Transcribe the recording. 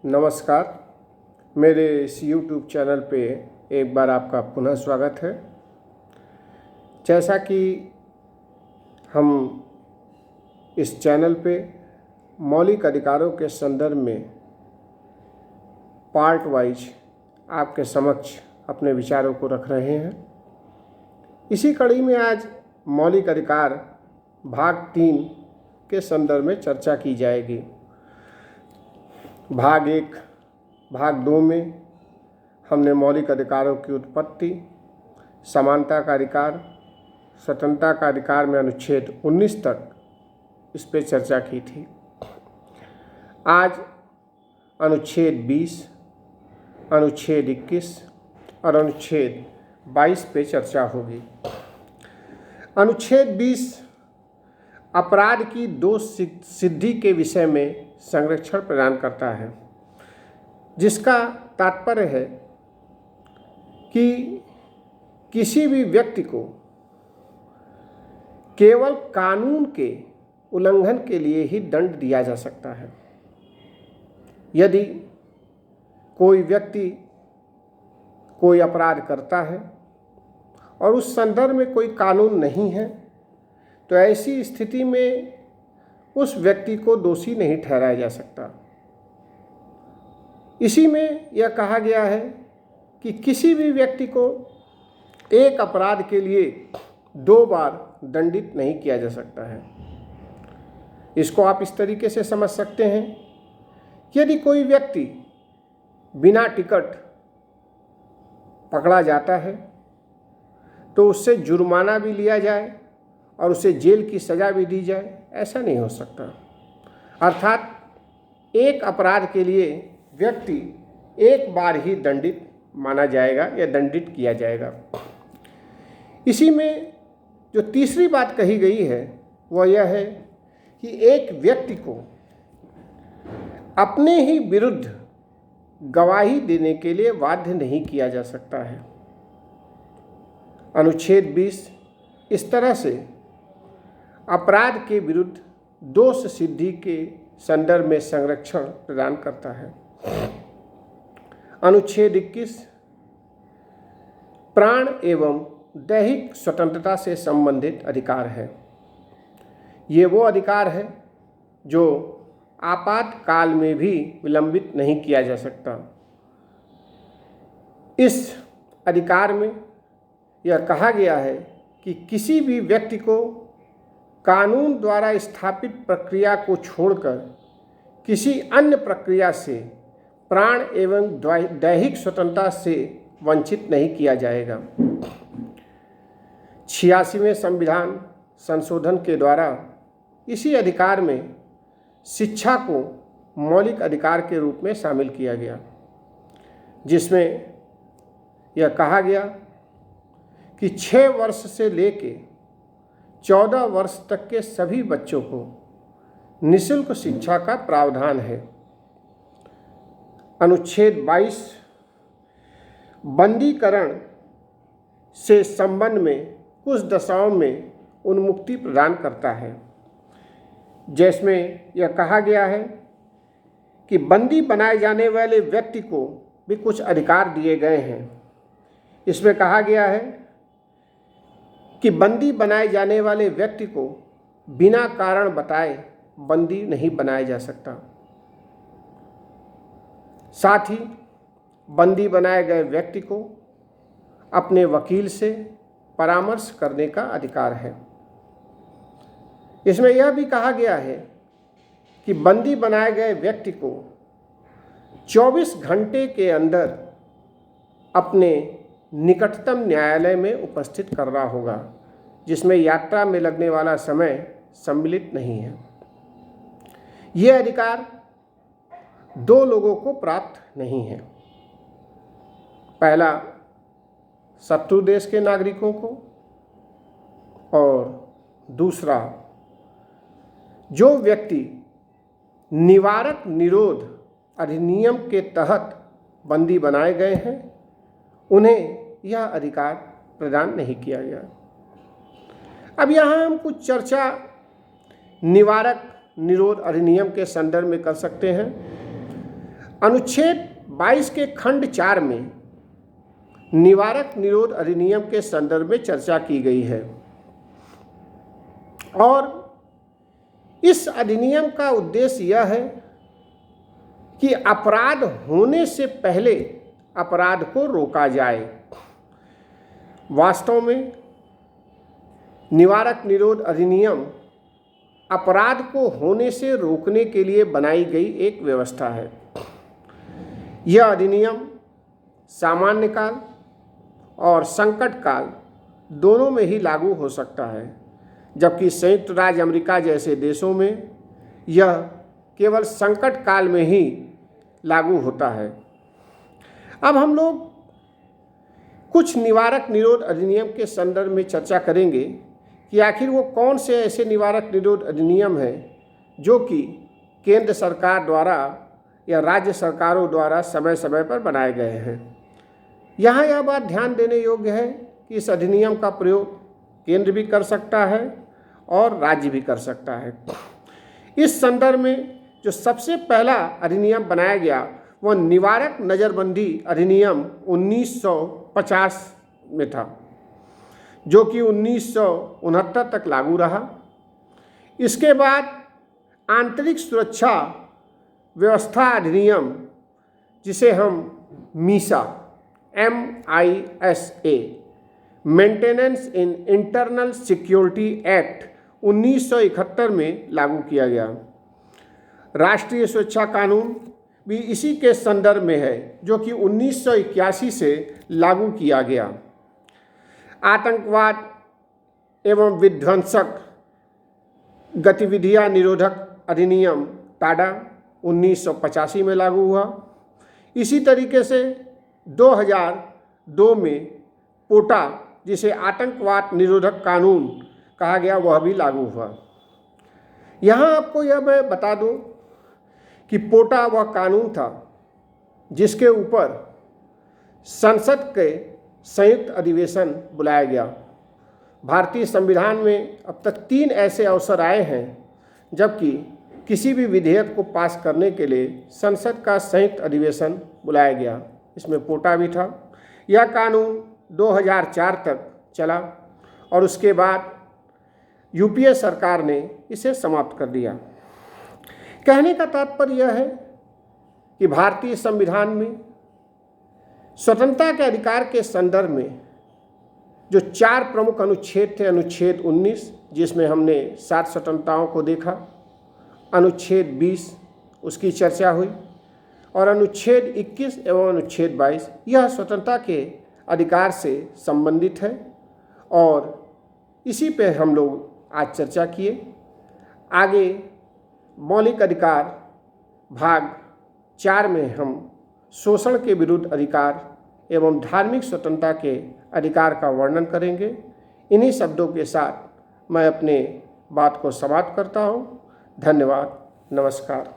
नमस्कार। मेरे इस YouTube चैनल पे एक बार आपका पुनः स्वागत है। जैसा कि हम इस चैनल पे मौलिक अधिकारों के संदर्भ में पार्ट वाइज आपके समक्ष अपने विचारों को रख रहे हैं। इसी कड़ी में आज मौलिक अधिकार भाग 3 के संदर्भ में चर्चा की जाएगी। भाग 1, भाग 2 में हमने मौलिक अधिकारों की उत्पत्ति, समानता का अधिकार, स्वतंत्रता का अधिकार में अनुच्छेद 19 तक इस पे चर्चा की थी। आज अनुच्छेद 20, अनुच्छेद 21 और अनुच्छेद 22 पे चर्चा होगी। अनुच्छेद 20 अपराध की दोष सिद्धि के विषय में संरक्षण प्रदान करता है, जिसका तात्पर्य है कि किसी भी व्यक्ति को केवल कानून के उल्लंघन के लिए ही दंड दिया जा सकता है। यदि कोई व्यक्ति कोई अपराध करता है और उस संदर्भ में कोई कानून नहीं है, तो ऐसी स्थिति में उस व्यक्ति को दोषी नहीं ठहराया जा सकता। इसी में यह कहा गया है कि किसी भी व्यक्ति को एक अपराध के लिए 2 बार दंडित नहीं किया जा सकता है। इसको आप इस तरीके से समझ सकते हैं, यदि कोई व्यक्ति बिना टिकट पकड़ा जाता है तो उससे जुर्माना भी लिया जाए और उसे जेल की सज़ा भी दी जाए, ऐसा नहीं हो सकता। अर्थात एक अपराध के लिए व्यक्ति एक बार ही दंडित माना जाएगा या दंडित किया जाएगा। इसी में जो तीसरी बात कही गई है वह यह है कि एक व्यक्ति को अपने ही विरुद्ध गवाही देने के लिए बाध्य नहीं किया जा सकता है। अनुच्छेद 20 इस तरह से अपराध के विरुद्ध दोष सिद्धि के संदर्भ में संरक्षण प्रदान करता है। अनुच्छेद 21 प्राण एवं दैहिक स्वतंत्रता से संबंधित अधिकार है। ये वो अधिकार है जो आपातकाल में भी विलंबित नहीं किया जा सकता। इस अधिकार में यह कहा गया है कि किसी भी व्यक्ति को कानून द्वारा स्थापित प्रक्रिया को छोड़कर किसी अन्य प्रक्रिया से प्राण एवं दैहिक स्वतंत्रता से वंचित नहीं किया जाएगा। 86वें संविधान संशोधन के द्वारा इसी अधिकार में शिक्षा को मौलिक अधिकार के रूप में शामिल किया गया, जिसमें यह कहा गया कि 6 वर्ष से लेके 14 वर्ष तक के सभी बच्चों को निःशुल्क शिक्षा का प्रावधान है। अनुच्छेद 22 बंदीकरण से संबंध में कुछ दशाओं में उन्मुक्ति प्रदान करता है, जिसमें यह कहा गया है कि बंदी बनाए जाने वाले व्यक्ति को भी कुछ अधिकार दिए गए हैं। इसमें कहा गया है कि बंदी बनाए जाने वाले व्यक्ति को बिना कारण बताए बंदी नहीं बनाया जा सकता। साथ ही बंदी बनाए गए व्यक्ति को अपने वकील से परामर्श करने का अधिकार है। इसमें यह भी कहा गया है कि बंदी बनाए गए व्यक्ति को 24 घंटे के अंदर अपने निकटतम न्यायालय में उपस्थित करना होगा, जिसमें यात्रा में लगने वाला समय सम्मिलित नहीं है। ये अधिकार 2 लोगों को प्राप्त नहीं है। पहला शत्रु देश के नागरिकों को और दूसरा जो व्यक्ति निवारक निरोध अधिनियम के तहत बंदी बनाए गए हैं, उन्हें यह अधिकार प्रदान नहीं किया गया। अब यहाँ हम कुछ चर्चा निवारक निरोध अधिनियम के संदर्भ में कर सकते हैं। अनुच्छेद 22 के खंड 4 में निवारक निरोध अधिनियम के संदर्भ में चर्चा की गई है और इस अधिनियम का उद्देश्य यह है कि अपराध होने से पहले अपराध को रोका जाए। वास्तव में निवारक निरोध अधिनियम अपराध को होने से रोकने के लिए बनाई गई एक व्यवस्था है। यह अधिनियम सामान्य काल और संकट काल दोनों में ही लागू हो सकता है, जबकि संयुक्त राज्य अमेरिका जैसे देशों में यह केवल संकट काल में ही लागू होता है। अब हम लोग कुछ निवारक निरोध अधिनियम के संदर्भ में चर्चा करेंगे कि आखिर वो कौन से ऐसे निवारक निरोध अधिनियम हैं जो कि केंद्र सरकार द्वारा या राज्य सरकारों द्वारा समय समय पर बनाए गए हैं। यहाँ यह बात ध्यान देने योग्य है कि इस अधिनियम का प्रयोग केंद्र भी कर सकता है और राज्य भी कर सकता है। इस संदर्भ में जो सबसे पहला अधिनियम बनाया गया वह निवारक नज़रबंदी अधिनियम 1950 में था, जो कि 1969 तक लागू रहा। इसके बाद आंतरिक सुरक्षा व्यवस्था अधिनियम, जिसे हम MISA MISA maintenance in internal security act 1971 में लागू किया गया। राष्ट्रीय सुरक्षा कानून भी इसी के संदर्भ में है, जो कि 1981 से लागू किया गया। आतंकवाद एवं विध्वंसक गतिविधियां निरोधक अधिनियम टाडा 1985 में लागू हुआ। इसी तरीके से 2002 में पोटा, जिसे आतंकवाद निरोधक कानून कहा गया, वह भी लागू हुआ। यहाँ आपको यह मैं बता दूं कि पोटा वह कानून था जिसके ऊपर संसद के संयुक्त अधिवेशन बुलाया गया। भारतीय संविधान में अब तक 3 ऐसे अवसर आए हैं जबकि किसी भी विधेयक को पास करने के लिए संसद का संयुक्त अधिवेशन बुलाया गया। इसमें पोटा भी था। यह कानून 2004 तक चला और उसके बाद यूपीए सरकार ने इसे समाप्त कर दिया। कहने का तात्पर्य यह है कि भारतीय संविधान में स्वतंत्रता के अधिकार के संदर्भ में जो 4 प्रमुख अनुच्छेद थे, अनुच्छेद 19 जिसमें हमने 7 स्वतंत्रताओं को देखा, अनुच्छेद 20 उसकी चर्चा हुई और अनुच्छेद 21 एवं अनुच्छेद 22 यह स्वतंत्रता के अधिकार से संबंधित है और इसी पे हम लोग आज चर्चा किए। आगे मौलिक अधिकार भाग 4 में हम शोषण के विरुद्ध अधिकार एवं धार्मिक स्वतंत्रता के अधिकार का वर्णन करेंगे। इन्हीं शब्दों के साथ मैं अपने बात को समाप्त करता हूँ। धन्यवाद। नमस्कार।